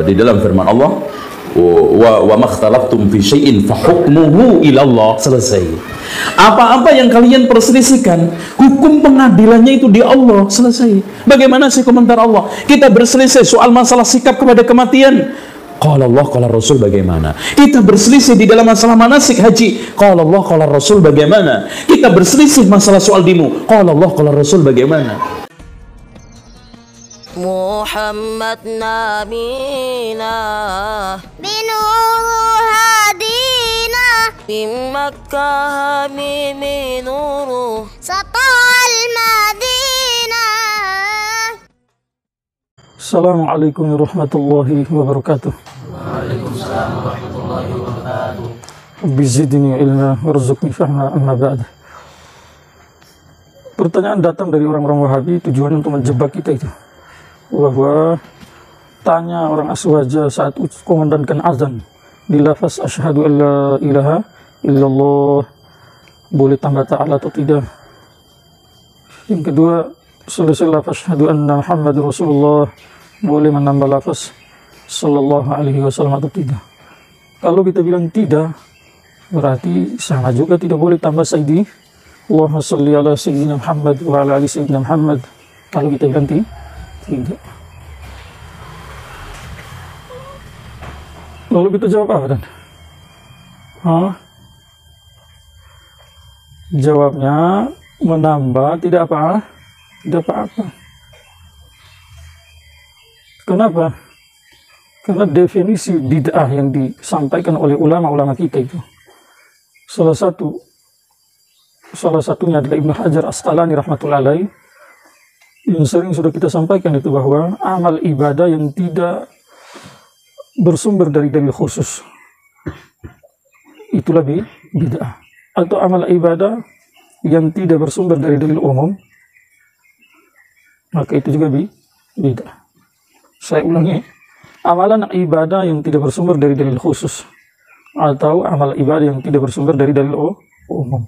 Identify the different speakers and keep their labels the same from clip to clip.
Speaker 1: Di dalam firman Allah, wa makhtalaftum fi syai'in fa hukmuhu ila Allah. Selesai. Apa-apa yang kalian perselisihkan, hukum pengadilannya itu di Allah. Selesai. Bagaimana sih komentar Allah? Kita berselisih soal masalah sikap kepada kematian, qala Allah, qala Rasul bagaimana? Kita berselisih di dalam masalah manasik haji, qala Allah, qala Rasul bagaimana? Kita berselisih masalah soal dimu, qala Allah, qala Rasul bagaimana?
Speaker 2: Muhammad nabina binuru hadina min Makkah minuru satal Madinah.
Speaker 3: Assalamualaikum warahmatullahi wabarakatuh.
Speaker 4: Waalaikumsalam warahmatullahi wabarakatuh.
Speaker 3: Bizidni ilma warzuqni fahma, amma ba'd. Pertanyaan datang dari orang-orang Wahabi, tujuan untuk menjebak kita itu, bahwa tanya orang Aswaja saat kumandangkan azan di lafaz asyhadu alla ilaha illallah, boleh tambah ta'ala atau tidak. Yang kedua, selesai lafaz asyhadu anna Muhammadur Rasulullah, boleh menambah lafaz sallallahu alaihi wasallam atau tidak. Kalau kita bilang tidak, berarti sama juga tidak boleh tambah sayyidi Allahumma sholli ala sayyidina Muhammad wa ala ali sayyidina Muhammad. Kalau kita bilang tidak. Lalu kita jawab apa dan? Jawabnya menambah tidak apa-apa. Tidak apa-apa. Kenapa? Karena definisi bid'ah yang disampaikan oleh ulama-ulama kita itu, salah satunya adalah Ibnu Hajar Asqalani rahmatullahi alaihi, yang sering sudah kita sampaikan itu, bahwa amal ibadah yang tidak bersumber dari dalil khusus itulah bid'ah, atau amal ibadah yang tidak bersumber dari dalil umum, maka itu juga bid'ah. Saya ulangi, amalan ibadah yang tidak bersumber dari dalil khusus atau amal ibadah yang tidak bersumber dari dalil umum,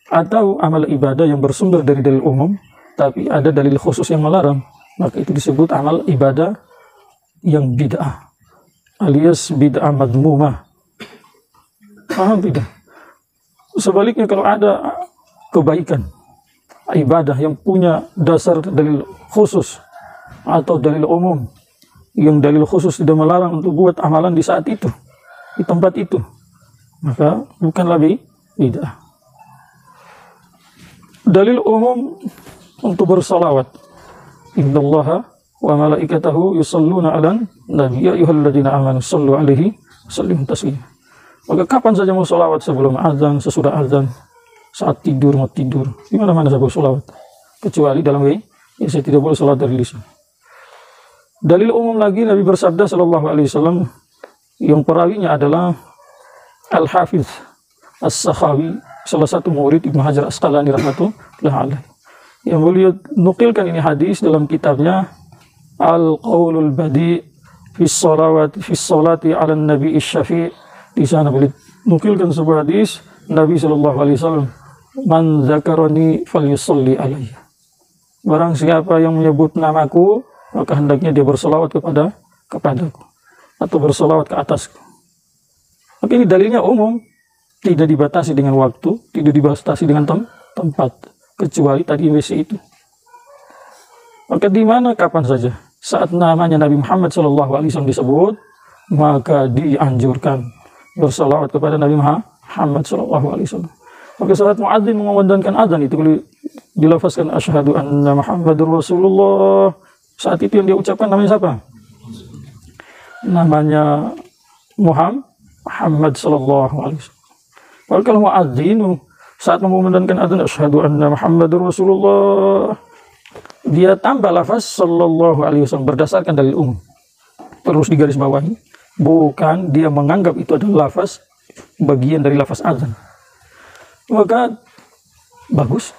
Speaker 3: atau amal ibadah yang bersumber dari dalil umum tapi ada dalil khusus yang melarang, maka itu disebut amal ibadah yang bid'ah, alias bid'ah madmumah. Paham tidak? Sebaliknya, kalau ada kebaikan ibadah yang punya dasar dalil khusus atau dalil umum, yang dalil khusus tidak melarang untuk buat amalan di saat itu, di tempat itu, maka bukanlah bid'ah. Dalil umum untuk bersalawat, innallaha wa malaikatahu yusalluna 'alan nabi ya ayyuhalladzina amanu sallu 'alaihi wasallimu taslima. Maka kapan saja mau salawat, sebelum azan, sesudah azan, saat tidur, mau tidur, di mana-mana saya boleh salawat, kecuali dalam saya tidak boleh salat dari lisan. Dalil umum lagi, Nabi bersabda sallallahu alaihi wasallam, yang perawinya adalah Al-Hafiz As-Sakhawi, salah satu murid Ibnu Hajar Asqalani rahmatullahi alaihi, yang beliau nukilkan ini hadis dalam kitabnya Al-Qaulul Badi fi Sholati ala Nabi Isyafi'. Di sana beliau nukilkan sebuah hadis Nabi sallallahu alaihi wasallam, man zakarani falyusalli alayya. Barang siapa yang menyebut namaku, maka hendaknya dia berselawat kepadaku atau berselawat ke atasku. Maka ini dalilnya umum, tidak dibatasi dengan waktu, tidak dibatasi dengan tempat, kecuali tadi WC itu. Maka di mana, kapan saja, saat namanya Nabi Muhammad SAW disebut, maka dianjurkan bersalawat kepada Nabi Muhammad SAW. Maka saat muadzin mengumandangkan azan itu, dilafazkan asyhadu anna Muhammadur Rasulullah, saat itu yang dia ucapkan namanya siapa? Namanya Muhammad SAW. Maka kalau muadzin saat mengumandangkan azan asyhadu anna Muhammadur Rasulullah, dia tambah lafaz sallallahu alaihi wasallam berdasarkan dalil umum. Terus digarisbawahi, bukan dia menganggap itu adalah lafaz bagian dari lafaz azan. Maka bagus.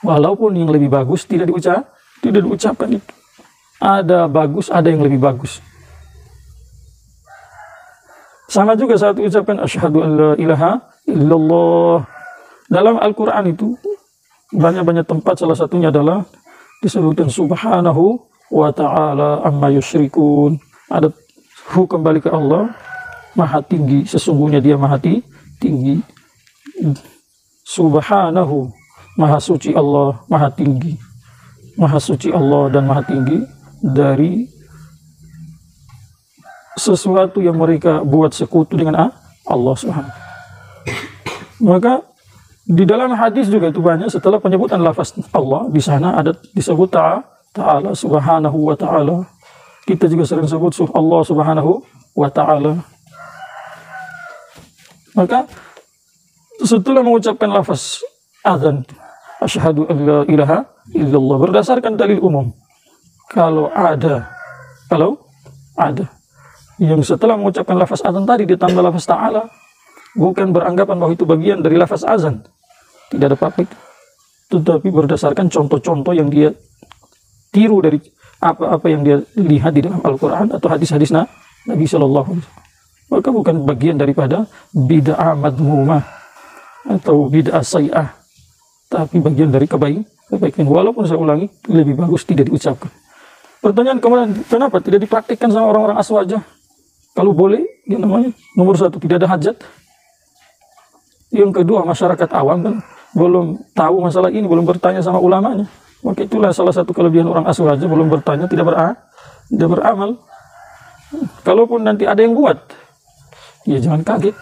Speaker 3: Walaupun yang lebih bagus tidak diucapkan itu. Ada bagus, ada yang lebih bagus. Sama juga saat ucapkan asyhadu an la ilaha illallah. Dalam Al-Quran itu banyak-banyak tempat, salah satunya adalah disebutkan subhanahu wa ta'ala amma yusyrikun. Adapun kembali ke Allah maha tinggi, sesungguhnya dia maha tinggi. Subhanahu, maha suci Allah, maha tinggi. Maha suci Allah dan maha tinggi dari sesuatu yang mereka buat sekutu dengan Allah Subhanahu. Maka di dalam hadis juga itu banyak setelah penyebutan lafaz Allah, di sana ada disebut ta'ala subhanahu wa ta'ala. Kita juga sering sebut Allah subhanahu wa ta'ala. Maka setelah mengucapkan lafaz azan, asyhadu an la ilaha illallah, berdasarkan dalil umum, kalau ada yang setelah mengucapkan lafaz azan tadi ditambah lafaz ta'ala, bukan beranggapan bahwa itu bagian dari lafaz azan, tidak ada apa-apa itu, tetapi berdasarkan contoh-contoh yang dia tiru dari apa-apa yang dia lihat di dalam Al-Quran atau hadis-hadis Nabi Sallallahu Alaihi Wasallam. Maka bukan bagian daripada bid'ah madmumah atau bid'ah say'ah, tapi bagian dari kebaikan. Walaupun saya ulangi, lebih bagus tidak diucapkan. Pertanyaan kemudian, kenapa tidak dipraktikkan sama orang-orang aswaja? Kalau boleh, yang namanya nomor satu, tidak ada hajat. Yang kedua, masyarakat awam kan belum tahu masalah ini, belum bertanya sama ulamanya. Maka itulah salah satu kelebihan orang aswaja, belum bertanya, tidak beramal. Kalaupun nanti ada yang buat, ya jangan kaget.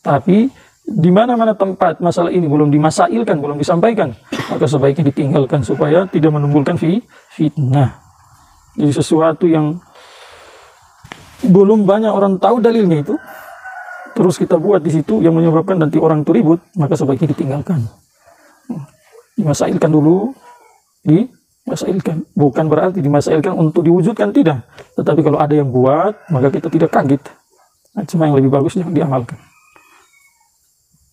Speaker 3: Tapi di mana-mana tempat masalah ini belum dimasailkan, belum disampaikan, maka sebaiknya ditinggalkan supaya tidak menimbulkan fitnah. Jadi sesuatu yang belum banyak orang tahu dalilnya itu, terus kita buat di situ yang menyebabkan nanti orang itu ribut, maka sebaiknya ditinggalkan. Dimasailkan dulu, dimasailkan. Bukan berarti dimasailkan untuk diwujudkan, tidak. Tetapi kalau ada yang buat, maka kita tidak kaget. Nah, cuma yang lebih bagus yang diamalkan.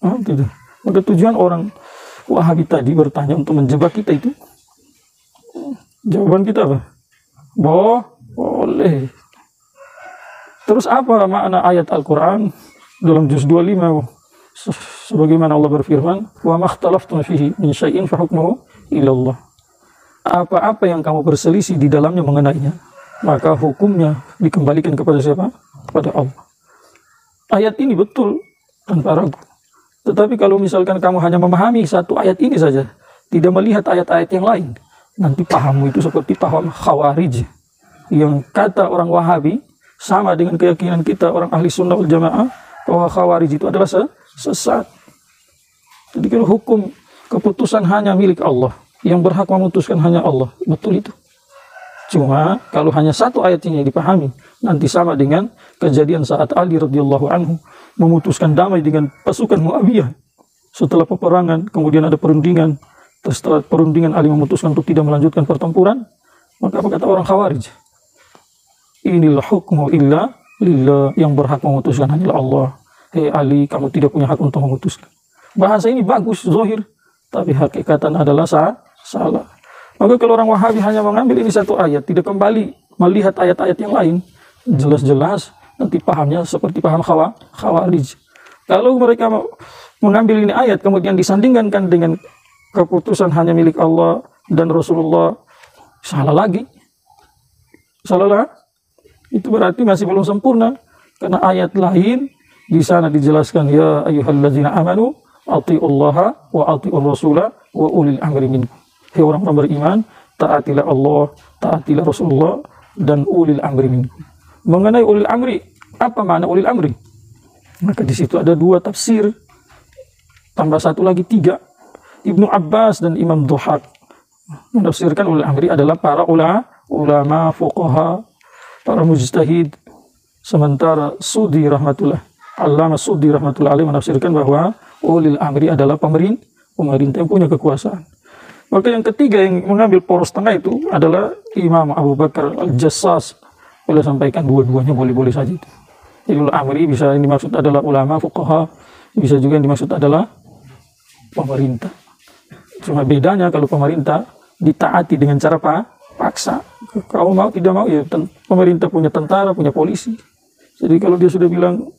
Speaker 3: Tidak. Maka tujuan orang Wahabi tadi bertanya untuk menjebak kita itu, jawaban kita apa? Boleh. Terus apa makna ayat Al-Quran dalam juz 25? Sebagaimana Allah berfirman, wa makhtalaftum fihi min syai'in fa hukmuhu ila Allah. Apa-apa yang kamu berselisih di dalamnya mengenainya, maka hukumnya dikembalikan kepada siapa? Kepada Allah. Ayat ini betul tanpa ragu. Tetapi kalau misalkan kamu hanya memahami satu ayat ini saja, tidak melihat ayat-ayat yang lain, nanti pahammu itu seperti paham Khawarij, yang kata orang Wahabi sama dengan keyakinan kita orang ahli sunnah wal jamaah, bahwa Khawarij itu adalah sesat. Jadi kalau hukum keputusan hanya milik Allah, yang berhak memutuskan hanya Allah, betul itu. Cuma kalau hanya satu ayat ini dipahami, nanti sama dengan kejadian saat Ali radhiyallahu anhu memutuskan damai dengan pasukan Muawiyah setelah peperangan, kemudian ada perundingan. Setelah perundingan Ali memutuskan untuk tidak melanjutkan pertempuran, maka apa kata orang Khawarij? Inilah hukmu illa lillah, yang berhak memutuskan hanyalah Allah. Hei Ali, kamu tidak punya hak untuk memutuskan. Bahasa ini bagus, zahir, tapi hakikatan adalah salah. Maka kalau orang Wahabi hanya mengambil ini satu ayat, tidak kembali melihat ayat-ayat yang lain, jelas-jelas nanti pahamnya seperti paham Khawarij. Kalau mereka mengambil ini ayat kemudian disandingkan dengan keputusan hanya milik Allah dan Rasulullah, salah lagi. Salah. Itu berarti masih belum sempurna, karena ayat lain di sana dijelaskan, ya ayyuhalladzina amanu atiullaha wa atiur rasula wa ulil amri minkum. Hei orang-orang beriman, taatilah Allah, taatilah Rasulullah dan ulil amri minkum. Mengenai ulil amri, apa makna ulil amri? Maka di situ ada dua tafsir, tambah satu lagi tiga. Ibnu Abbas dan Imam Dhuhak menafsirkan ulil amri adalah para ulama fuqaha, para mujtahid. Sementara Sudi rahmatullah alaih menafsirkan bahwa ulil amri adalah pemerintah yang punya kekuasaan. Maka yang ketiga yang mengambil poros tengah itu adalah Imam Abu Bakar Al-Jassas. Boleh sampaikan dua-duanya boleh-boleh saja itu. Jadi ulil amri bisa yang dimaksud adalah ulama fuqaha, bisa juga yang dimaksud adalah pemerintah. Cuma bedanya kalau pemerintah ditaati dengan cara paksa. Kalau mau tidak mau, ya pemerintah punya tentara, punya polisi. Jadi kalau dia sudah bilang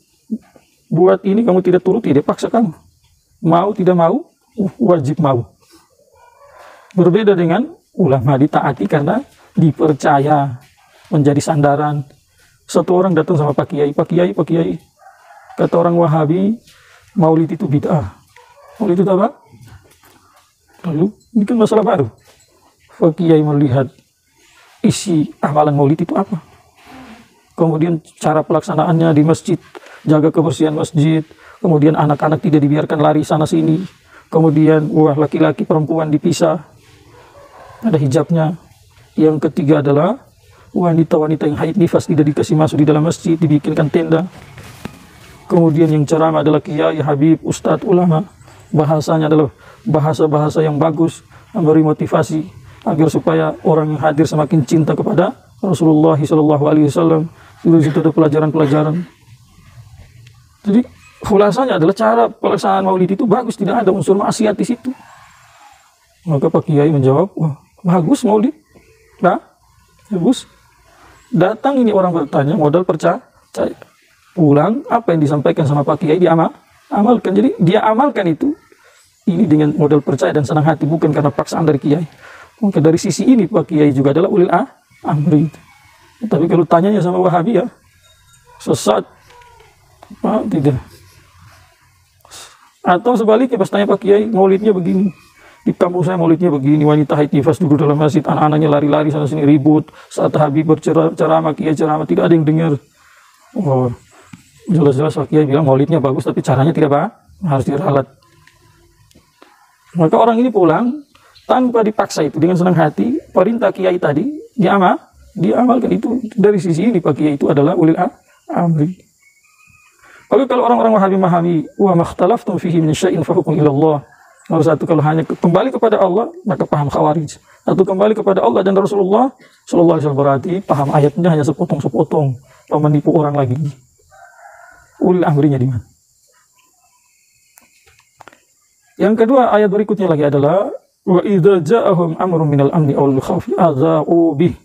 Speaker 3: buat ini kamu tidak turut, dia paksa kamu. Mau tidak mau, wajib mau. Berbeda dengan ulama ditaati karena dipercaya menjadi sandaran. Satu orang datang sama Pak Kiai, Pak Kiai, Pak Kiai, kata orang Wahabi, maulid itu bid'ah. Maulid itu apa? Lalu ini kan masalah baru. Pak Kiai melihat isi amalan maulid itu apa, kemudian cara pelaksanaannya di masjid, jaga kebersihan masjid, kemudian anak-anak tidak dibiarkan lari sana sini, kemudian laki-laki perempuan dipisah, ada hijabnya. Yang ketiga adalah wanita-wanita yang haid nifas tidak dikasih masuk di dalam masjid, dibikinkan tenda. Kemudian yang ceramah adalah kiai, habib, ustadz, ulama. Bahasanya adalah bahasa-bahasa yang bagus, memberi motivasi agar supaya orang yang hadir semakin cinta kepada Rasulullah SAW. Di situ ada pelajaran-pelajaran. Jadi khulasanya adalah cara pelaksanaan maulid itu bagus, tidak ada unsur maksiat di situ. Maka Pak Kiai menjawab, wah bagus maulid, bagus. Datang ini orang bertanya, modal percaya. Pulang, apa yang disampaikan sama Pak Kiai amalkan. Jadi dia amalkan itu ini dengan modal percaya dan senang hati, bukan karena paksaan dari Kiai. Maka dari sisi ini Pak Kiai juga adalah ulil amri. Tapi kalau tanyanya sama Wahabi ya sesat, tidak. Atau sebaliknya pas tanya Pak Kiai, maulidnya begini, di kampung saya maulidnya begini, wanita haid nifas duduk dalam masjid, anak-anaknya lari-lari sana sini ribut, saat Habib berceramah, Kiai ceramah, tidak ada yang dengar. Oh, jelas-jelas Pak Kiai bilang maulidnya bagus, tapi caranya tidak harus diralat. Maka orang ini pulang tanpa dipaksa, itu dengan senang hati perintah Kiai tadi diamalkan. Itu dari sisi ini Pak Kiai itu adalah ulil amri. Maka kalau orang-orang Wahabi memahami wa makhtalaftum fihi min syai'in fa hukmu ila Allah, nomor satu, kalau hanya kembali kepada Allah maka paham Khawarij, atau kembali kepada Allah dan Rasulullah sallallahu alaihi wasallam berarti paham ayatnya hanya sepotong-sepotong, menipu orang lagi. Ulil amrinya di mana? Yang kedua, ayat berikutnya lagi adalah wa idza ja'ahum amrun minal amni aw al-khawfi adza'u bih.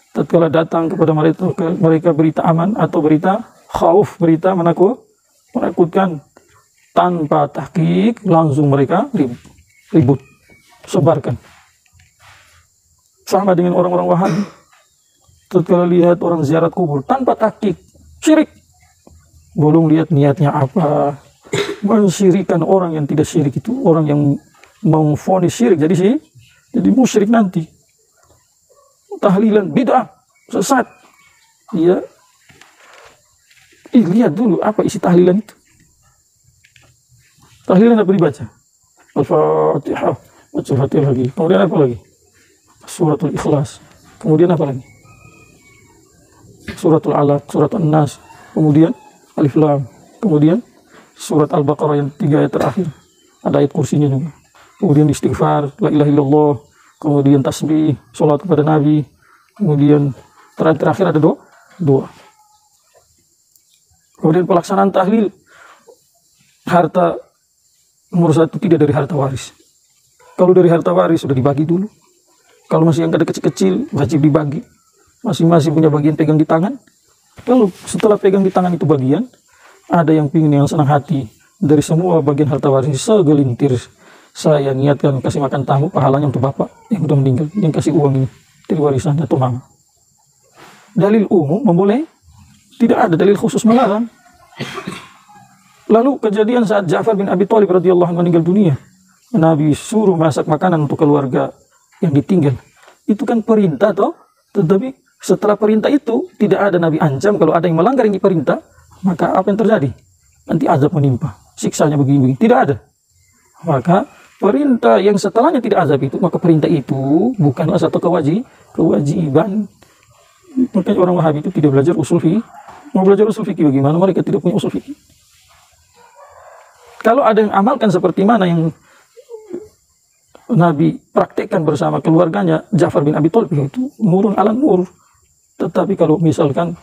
Speaker 3: Tatkala datang kepada mereka berita aman atau berita khauf, berita menakutkan, tanpa tahqiq langsung mereka ribut, sebarkan. Sama dengan orang-orang Wahabi. Tatkala lihat orang ziarah kubur tanpa tahqiq, syirik. Belum lihat niatnya apa. Mensyirikan orang yang tidak syirik itu orang yang memvonis syirik jadi musyrik nanti. Tahlilan bid'ah, sesat. Ya. Lihat dulu apa isi tahlilan itu. Tahlilan apa dibaca? Al-Fatihah, baca Fatihah lagi. Kemudian apa lagi? Suratul Ikhlas. Kemudian apa lagi? Suratul Alaq, surat An-Nas. Kemudian Alif Lam. Kemudian surat Al-Baqarah yang 3 ayat terakhir. Ada ayat kursinya juga. Kemudian istighfar, la ilaha illallah. Kemudian tasbih, salat kepada Nabi. Kemudian terakhir ada doa. Kemudian pelaksanaan tahlil. Harta nomor 1 tidak dari harta waris. Kalau dari harta waris sudah dibagi dulu. Kalau masih yang ada kecil-kecil wajib dibagi. Masing-masing punya bagian pegang di tangan. Lalu setelah pegang di tangan itu bagian, ada yang pingin yang senang hati dari semua bagian harta waris segelintir. Saya niatkan kasih makan tamu, pahalanya untuk bapak yang sudah meninggal, yang kasih uang ini dari warisan atau mama. Dalil umum memboleh, tidak ada dalil khusus melarang. Lalu kejadian saat Ja'far bin Abi Thalib radhiyallahu anhu meninggal dunia, Nabi suruh masak makanan untuk keluarga yang ditinggal. Itu kan perintah toh, tetapi setelah perintah itu tidak ada Nabi ancam kalau ada yang melanggar yang diperintah, maka apa yang terjadi? Nanti azab menimpa, siksanya begini-begini. Tidak ada. Maka perintah yang setelahnya tidak azab itu, maka perintah itu bukanlah satu kewajiban. Makanya orang Wahabi itu tidak belajar usul fikih. Mau belajar usul fikih bagaimana? Mereka tidak punya usul fikih. Kalau ada yang amalkan seperti mana yang Nabi praktekkan bersama keluarganya Ja'far bin Abi Thalib, itu nurun ala nur. Tetapi kalau misalkan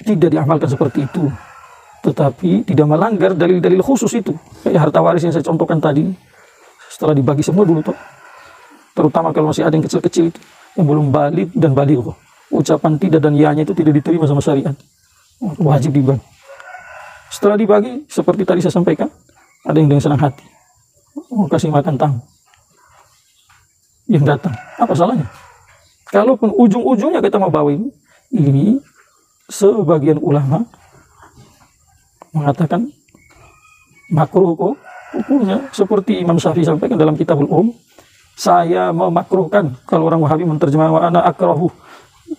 Speaker 3: tidak diamalkan seperti itu, tetapi tidak melanggar dalil-dalil khusus itu, kayak harta waris yang saya contohkan tadi, setelah dibagi semua dulu toh, terutama kalau masih ada yang kecil-kecil itu yang belum balik dan balik, ucapan tidak dan ya-nya itu tidak diterima sama syariat, wajib dibagi. Setelah dibagi, seperti tadi saya sampaikan, ada yang dengan senang hati mau kasih makan tamu. yang datang. Apa salahnya? Kalaupun ujung-ujungnya kita mau bawa ini sebagian ulama mengatakan makruh kok hukumnya seperti Imam Syafi'i sampaikan dalam Kitabul saya memakruhkan. Kalau orang Wahabi menerjemah wa ana akrahu,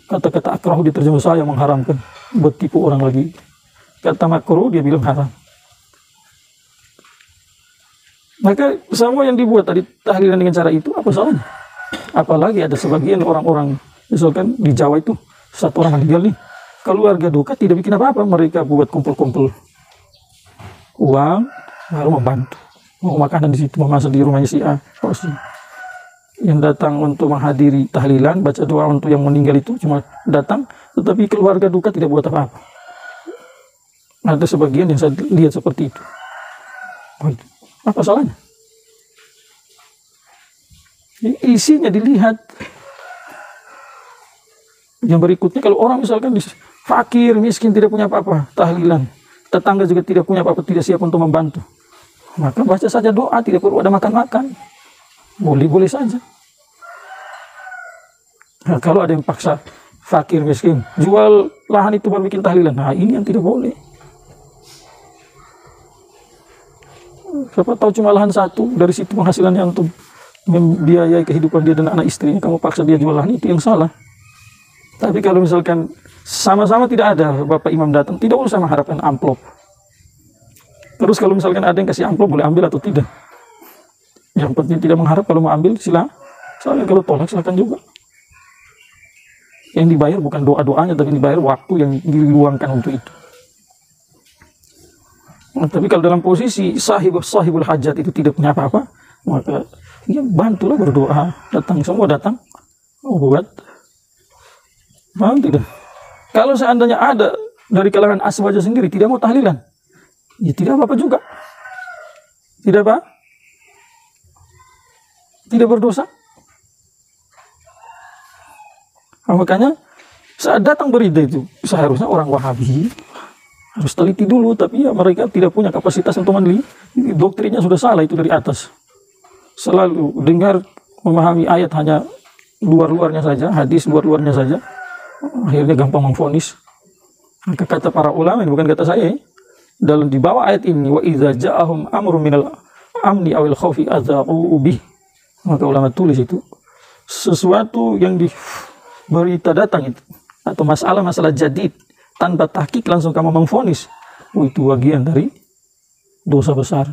Speaker 3: kata-kata akrahu diterjemah saya mengharamkan, buat tipu orang lagi. Kata makruh dia bilang haram. Maka semua yang dibuat tadi tahlilan dengan cara itu apa salahnya? Apalagi ada sebagian orang-orang misalkan di Jawa itu satu orang meninggal nih, keluarga duka tidak bikin apa-apa, mereka buat kumpul-kumpul uang lalu membantu, mau makanan di situ, memasak di rumahnya si A, yang datang untuk menghadiri tahlilan, baca doa untuk yang meninggal itu cuma datang, tetapi keluarga duka tidak buat apa-apa. Ada sebagian yang saya lihat seperti itu. Apa salahnya? Isinya dilihat. Yang berikutnya, kalau orang misalkan fakir, miskin, tidak punya apa-apa, tahlilan, tetangga juga tidak punya apa-apa, tidak siap untuk membantu, maka baca saja doa, tidak perlu ada makan-makan. Boleh-boleh saja. Nah, kalau ada yang paksa fakir miskin jual lahan itu baru bikin tahlilan, nah ini yang tidak boleh. Siapa tahu cuma lahan satu, dari situ penghasilannya untuk membiayai kehidupan dia dan anak istrinya, kamu paksa dia jual lahan, itu yang salah. Tapi kalau misalkan sama-sama tidak ada, Bapak Imam datang, tidak usah mengharapkan amplop. Terus kalau misalkan ada yang kasih amplop, boleh ambil atau tidak. Yang penting tidak mengharap, kalau mau ambil silakan, kalau tolak silakan juga. Yang dibayar bukan doa-doanya, tapi dibayar waktu yang diluangkan untuk itu. Nah, tapi kalau dalam posisi sahibul hajat itu tidak punya apa-apa, maka ya bantulah berdoa, datang, semua datang, buat bantu. Kalau seandainya ada dari kalangan aswaja sendiri tidak mau tahlilan, ya tidak apa-apa juga. Tidak apa? Tidak berdosa. Nah, makanya saat datang berita itu, seharusnya orang Wahabi harus teliti dulu, tapi ya mereka tidak punya kapasitas untuk meneliti. Doktrinnya sudah salah itu dari atas. Selalu dengar, memahami ayat hanya luar-luarnya saja, hadis luar-luarnya saja, akhirnya gampang memvonis. Maka kata para ulama, ini bukan kata saya, dalam di bawah ayat ini, wa idza ja'ahum amrun minal amni awil khaufi adza'u bih, maka ulama tulis itu sesuatu yang di berita datang itu, atau masalah-masalah jadid, tanpa tahqiq langsung kamu memvonis, itu bagian dari dosa besar.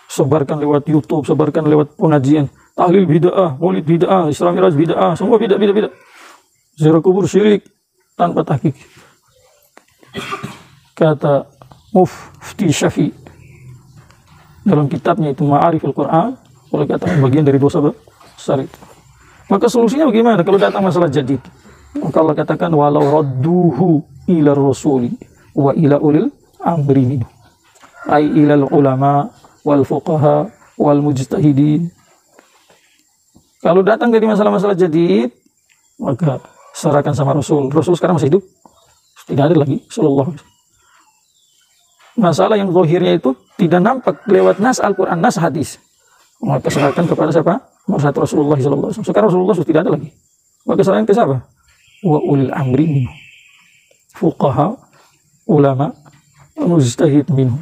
Speaker 3: Sebarkan lewat YouTube, sebarkan lewat pengajian, tahlil bid'ah, maulid bid'ah, Isra Miraj bid'ah, semua bid'ah. Ziarah kubur syirik tanpa tahqiq. Kata Mufti Syafi'i dalam kitabnya itu Ma'ariful Quran, oleh kata bagian dari dosa besar itu. Maka solusinya bagaimana kalau datang masalah jadid? Maka Allah katakan walau radduhu ila rasuli wa ila ulil amri minhu, ay ilal ulama wal fuqaha wal mujtahidin. Kalau datang dari masalah-masalah jadid, maka serahkan sama Rasul. Rasul sekarang masih hidup? Tidak ada lagi, sallallahu alaihi wasallam. Masalah yang zahirnya itu tidak nampak lewat nas Al-Quran, nas hadis, maka serahkan kepada siapa? Rasulullah sallallahu alaihi wasallam. Sekarang Rasulullah sudah tidak ada lagi, maka serahkan ke siapa? Wa ulil amri minhu, fuqaha, ulama, mujtahid minhu.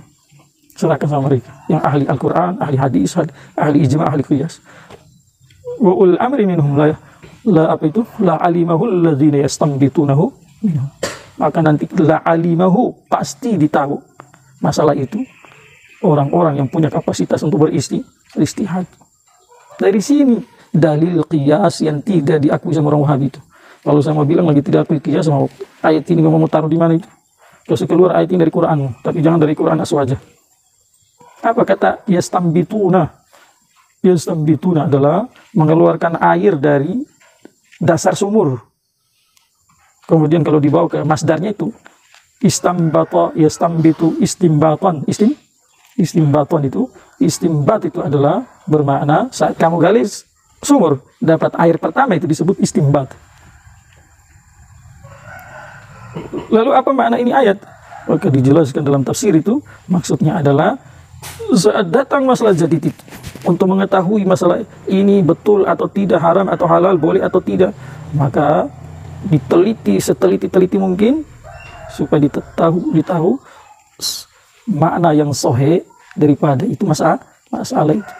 Speaker 3: Serahkan sama mereka yang ahli Al-Quran, ahli hadis, ahli ijma', ahli qiyas. Wa ulil amri minhum la alimahu alladzina yastambitunahu minhum. Maka nanti la alimahu, pasti ditahu masalah itu orang-orang yang punya kapasitas untuk beristihad. Dari sini dalil qiyas yang tidak diakui sama orang Wahabi itu. Kalau saya mau bilang lagi tidak akui qiyas sama ayat ini, mau taruh di mana itu? Terus keluar ayat ini dari Quran, tapi jangan dari Quran aswaja. Apa kata yastambituna? Yastambituna adalah mengeluarkan air dari dasar sumur. Kemudian kalau dibawa ke masdarnya itu istambata, yastambitu, istimbatan. Istimbaton itu, istimbat itu adalah bermakna saat kamu gali sumur dapat air pertama, itu disebut istimbat. Lalu apa makna ini ayat? Maka dijelaskan dalam tafsir itu, maksudnya adalah saat datang masalah jadid itu, untuk mengetahui masalah ini betul atau tidak, haram atau halal, boleh atau tidak, maka diteliti seteliti-teliti mungkin supaya ditahu makna yang sahih daripada itu masalah itu,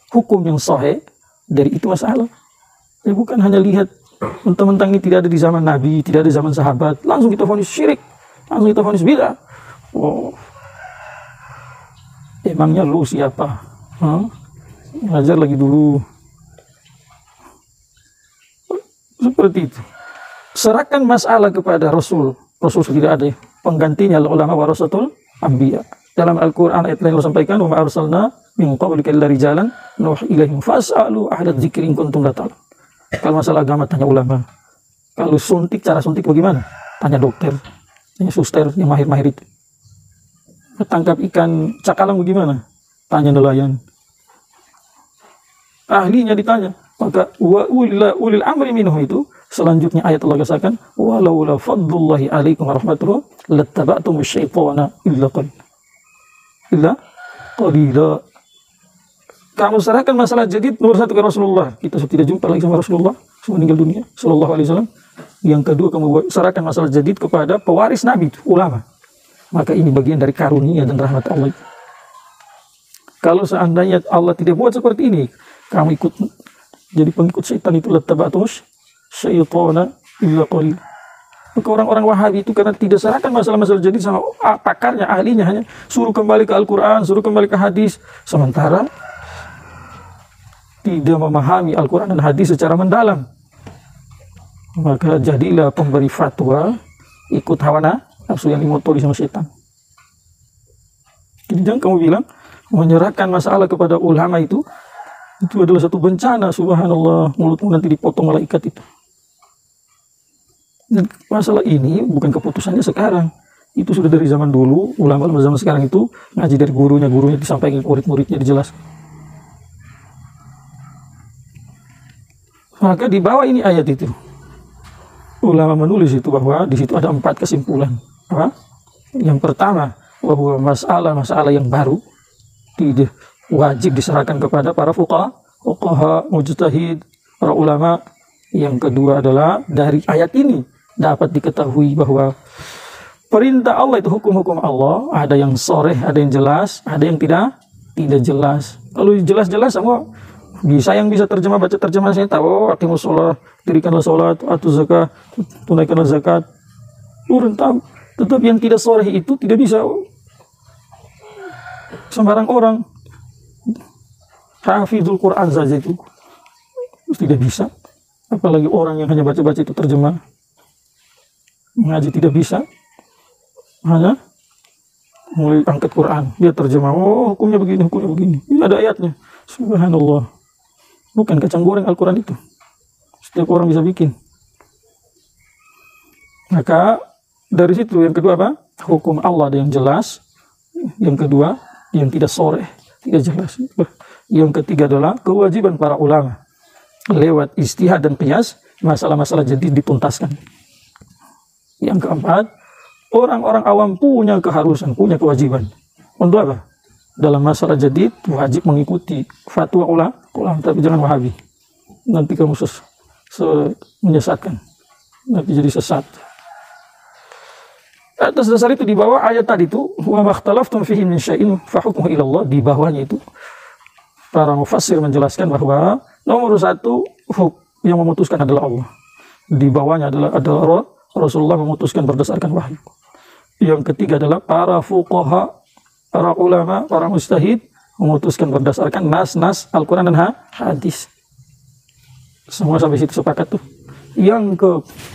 Speaker 3: hukum yang sahih dari itu masalah. Ya, bukan hanya lihat mentang-mentang ini tidak ada di zaman Nabi, tidak ada di zaman sahabat, langsung kita vonis syirik, langsung kita vonis bid'ah. Oh, emangnya lu siapa? Ngajar lagi dulu. Seperti itu. Serahkan masalah kepada Rasul. Rasul tidak ada penggantinya, ulama warasatul anbiya. Dalam Al-Quran ayat lain Allah sampaikan, wa ma arsalna min qablika illa rijalan nuhi ilaihim fas'alu ahla dzikri in kuntum la ta'lamun. Kalau masalah agama tanya ulama. Kalau suntik, cara suntik bagaimana? Tanya dokter, tanya suster yang mahir-mahir itu. Tangkap ikan cakalang bagaimana? Tanya nelayan. Ahlinya ditanya. Maka wa ulil amri minhum itu selanjutnya ayat Allah katakan walaula fadlullahi alaikum warahmatullahi lattaba'tum asyaitana illa qalila. Kamu serahkan masalah jadid nomor 1 ke Rasulullah. Kita sudah tidak jumpa lagi sama Rasulullah, sudah meninggal dunia sallallahu alaihi wasallam. Yang kedua, kamu serahkan masalah jadid kepada pewaris Nabi, ulama. Maka ini bagian dari karunia dan rahmat Allah. Kalau seandainya Allah tidak buat seperti ini, kamu ikut jadi pengikut setan, itu lattaba'tum syaitana illa qalil. Maka orang-orang Wahabi itu karena tidak serahkan masalah-masalah jadid sama pakarnya, ahlinya, hanya suruh kembali ke Al-Quran, suruh kembali ke hadis, sementara tidak memahami Al-Quran dan hadis secara mendalam. Maka jadilah pemberi fatwa ikut hawa nafsu yang dimotori sama setan. Jadi jangan kamu bilang menyerahkan masalah kepada ulama itu adalah satu bencana. Subhanallah, mulutmu nanti dipotong malaikat itu. Dan masalah ini bukan keputusannya sekarang, itu sudah dari zaman dulu. Ulama zaman sekarang itu ngaji dari gurunya disampaikan ke murid-muridnya, dijelaskan. Maka di bawah ini ayat itu, ulama menulis itu bahwa di situ ada 4 kesimpulan. Apa? Yang pertama, bahwa masalah yang baru tidak wajib diserahkan kepada para fuqaha, mujtahid, para ulama. Yang kedua adalah dari ayat ini dapat diketahui bahwa perintah Allah itu hukum-hukum Allah, ada yang sharih, ada yang jelas, ada yang tidak jelas. Kalau jelas-jelas semua bisa, yang bisa terjemah, baca terjemahan saya tahu, aqimus shalah, dirikanlah salat, atuz zakat, tunaikanlah zakat. Orang tahu. Tetapi yang tidak sharih itu tidak bisa. Sembarang orang hafizul Quran saja itu tidak bisa. Apalagi orang yang hanya baca-baca itu terjemah. Mengaji tidak bisa. Hanya mulai angkat Quran, dia terjemah, oh hukumnya begini. Ini ada ayatnya. Subhanallah. Bukan kacang goreng Al-Quran itu. Setiap orang bisa bikin. Maka dari situ yang kedua apa? Hukum Allah ada yang jelas. Yang kedua yang tidak sharih, tidak jelas. Yang ketiga adalah kewajiban para ulama lewat ijtihad dan qiyas masalah-masalah jadid dituntaskan. Yang keempat, orang-orang awam punya keharusan, punya kewajiban. Untuk apa? Dalam masalah jadid wajib mengikuti fatwa ulama, tapi jangan Wahabi. Nanti kamu menyesatkan. Nanti jadi sesat. Atas dasar itu di bawah ayat tadi itu, wa makhtalaftum fihi min syai'in fa hukmuhu ila Allah, di bawahnya itu para mufassir menjelaskan bahwa nomor 1 yang memutuskan adalah Allah. Di bawahnya adalah Rasulullah memutuskan berdasarkan wahyu. Yang ketiga adalah para fuqaha, para ulama, para mujtahid memutuskan berdasarkan nas-nas Al-Quran dan hadis. Semua sampai situ sepakat tuh. Yang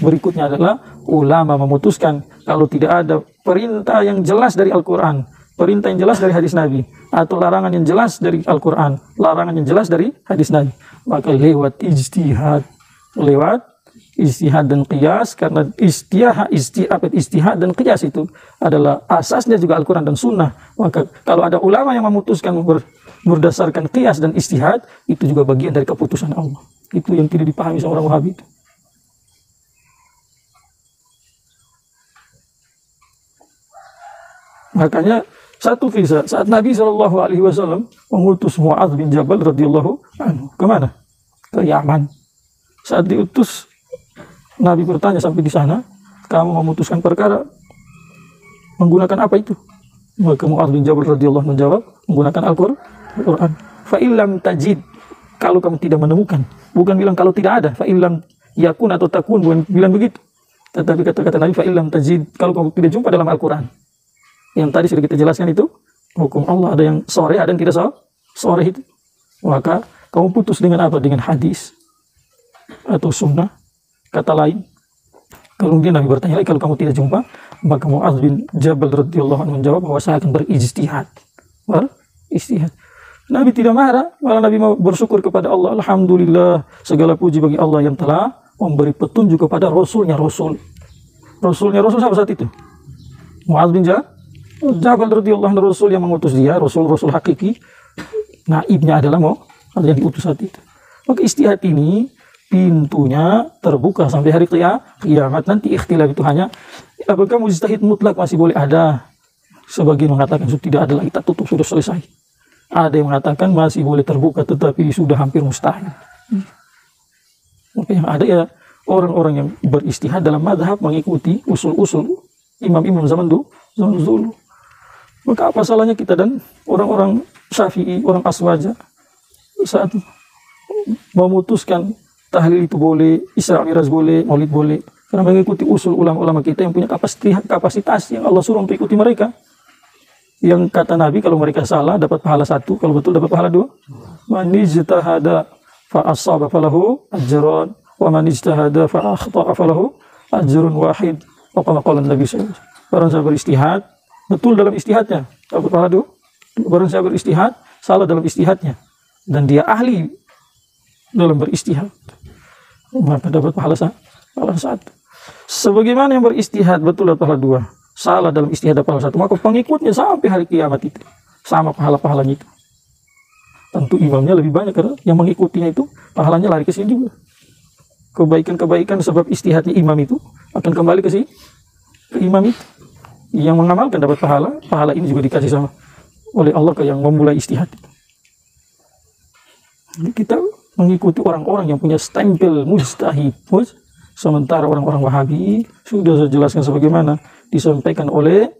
Speaker 3: berikutnya adalah ulama memutuskan kalau tidak ada perintah yang jelas dari Al-Quran, perintah yang jelas dari hadis Nabi, atau larangan yang jelas dari Al-Quran, larangan yang jelas dari hadis Nabi, maka lewat ijtihad dan qiyas. Karena ijtihad dan qiyas itu adalah asasnya juga Al-Quran dan Sunnah. Maka kalau ada ulama yang memutuskan berdasarkan qiyas dan ijtihad, itu juga bagian dari keputusan Allah. Itu yang tidak dipahami sama orang Wahabi itu. Makanya Satu kisah saat Nabi SAW mengutus Mu'adz bin Jabal radhiyallahu anhu kemana? Ke Yaman. Saat diutus, Nabi bertanya sampai di sana, kamu memutuskan perkara menggunakan apa itu? Maka Mu'adz bin Jabal radhiyallahu anhu menjawab, menggunakan Al-Quran. Fa'ilam tajid, kalau kamu tidak menemukan, bukan bilang kalau tidak ada. Fa'ilam yakun atau takun, bukan bilang begitu. Tetapi kata-kata Nabi, fa'ilam tajid, kalau kamu tidak jumpa dalam Al-Quran. Yang tadi sudah kita jelaskan itu, hukum Allah ada yang sore, ada yang tidak sore itu. Maka kamu putus dengan apa? Dengan hadis atau sunnah, kata lain. Kemudian Nabi bertanya lagi, kalau kamu tidak jumpa, maka Mu'adz bin Jabal radhiyallahu anhu menjawab bahwa saya akan berijtihad. Beristihad. Nabi tidak marah, malah Nabi mau bersyukur kepada Allah. Alhamdulillah, segala puji bagi Allah yang telah memberi petunjuk kepada Rasulnya Rasul. Rasulnya Rasul siapa saat itu? Mu'adz bin Jabal radhiyallahu anhu, Rasul yang mengutus dia, Rasul hakiki. Naibnya adalah ada yang diutus saat itu. Maka istihad ini pintunya terbuka sampai hari kiamat. Nanti ikhtilaf itu hanya apakah mujtahid mutlak masih boleh ada. Sebagian mengatakan sudah tidak ada lagi, kita tutup, sudah selesai. Ada yang mengatakan masih boleh terbuka tetapi sudah hampir mustahil. Maka yang ada ya orang-orang yang beristihad dalam mazhab, mengikuti usul-usul imam-imam zaman dulu. Maka apa salahnya kita dan orang-orang Syafi'i, orang Aswaja saat memutuskan tahlil itu boleh, Isra Mi'raj boleh, Maulid boleh, karena mengikuti usul ulama-ulama kita yang punya kapasitas yang Allah suruh untuk ikuti mereka. Yang kata Nabi, kalau mereka salah dapat pahala 1, kalau betul dapat pahala 2. Man ijtahada fa asaba falahu ajran wa man ijtahada fa akhta'a falahu ajrun wahid. Apa qala Nabi sallallahu alaihi wasallam. Barang siapa beristihad betul dalam istihadnya dapat pahala 2. Barang siapa beristihad salah dalam istihadnya dan dia ahli dalam beristihad, maka dapat pahala 1. Sebagaimana yang beristihad betul dapat pahala 2, salah dalam istihad dapat pahala 1, maka pengikutnya sampai hari kiamat itu sama pahalanya itu. Tentu imamnya lebih banyak karena yang mengikutinya itu pahalanya lari ke sini juga. Kebaikan-kebaikan sebab istihadnya imam itu akan kembali ke imam itu. Yang mengamalkan dapat pahala ini juga dikasih sama oleh Allah ke yang memulai istihad. Kita mengikuti orang-orang yang punya stempel mujtahid. Sementara orang-orang Wahabi sudah saya jelaskan sebagaimana disampaikan oleh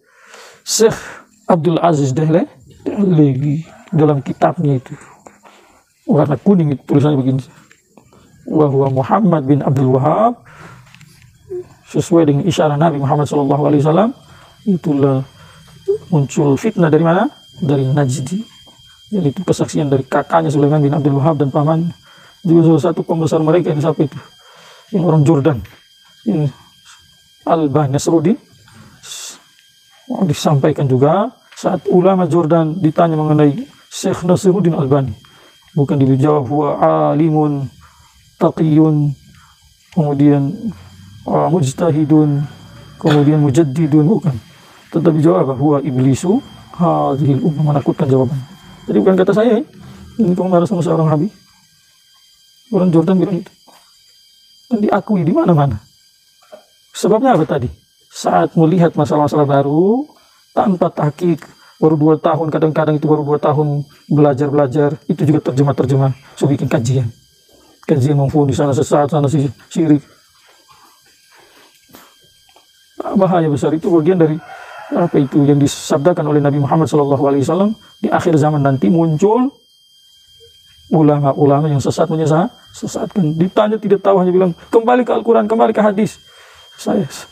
Speaker 3: Syekh Abdul Aziz Dahlegi dalam kitabnya itu. Warna kuning itu tulisannya begini. Wa huwa Muhammad bin Abdul Wahhab, sesuai dengan isyarat Nabi Muhammad SAW. Itulah muncul fitnah dari mana? Dari Najdi. Yaitu kesaksian dari kakaknya Sulaiman bin Abdul Wahhab dan paman juga salah satu pembesar mereka yang siapa itu? Yang orang Jordan. Ini Albani Nasruddin. Disampaikan juga saat ulama Jordan ditanya mengenai Syekh Nasruddin Albani. Bukan dijawab huwa alimun taqiyun, kemudian mujtahidun, kemudian mujaddidun, bukan. Tetapi jawab huwa iblisu hadhil ummah, menakutkan jawaban. Jadi bukan kata saya, ini kamu marah sama seorang Habib. Orang Jordan bilang itu. Dan diakui di mana-mana. Sebabnya apa tadi? Saat melihat masalah-masalah baru tanpa tahqiq, baru 2 tahun, kadang-kadang itu baru 2 tahun belajar, itu juga terjemah, so bikin kajian memfonis sana sesat, sana syirik. Bahaya besar, itu bagian dari apa itu yang disabdakan oleh Nabi Muhammad SAW. Di akhir zaman nanti muncul ulama-ulama yang sesat sesatkan. Ditanya tidak tahu, hanya bilang kembali ke Al-Quran, kembali ke hadis.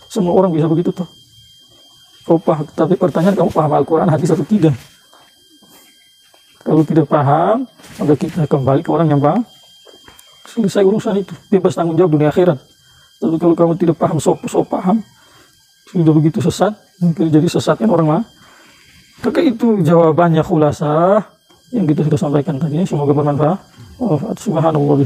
Speaker 3: Semua orang bisa begitu tuh. Kau paham, tapi pertanyaan kamu paham Al-Quran, hadis atau tidak? Kalau tidak paham, maka kita kembali ke orang yang paham. Selesai urusan itu, bebas tanggung jawab dunia akhirat. Tapi kalau kamu tidak paham, so paham, sudah begitu sesat, mungkin jadi sesatkan orang mah. Maka itu jawabannya khulasah yang kita sudah sampaikan tadi. Semoga bermanfaat. Subhanallah.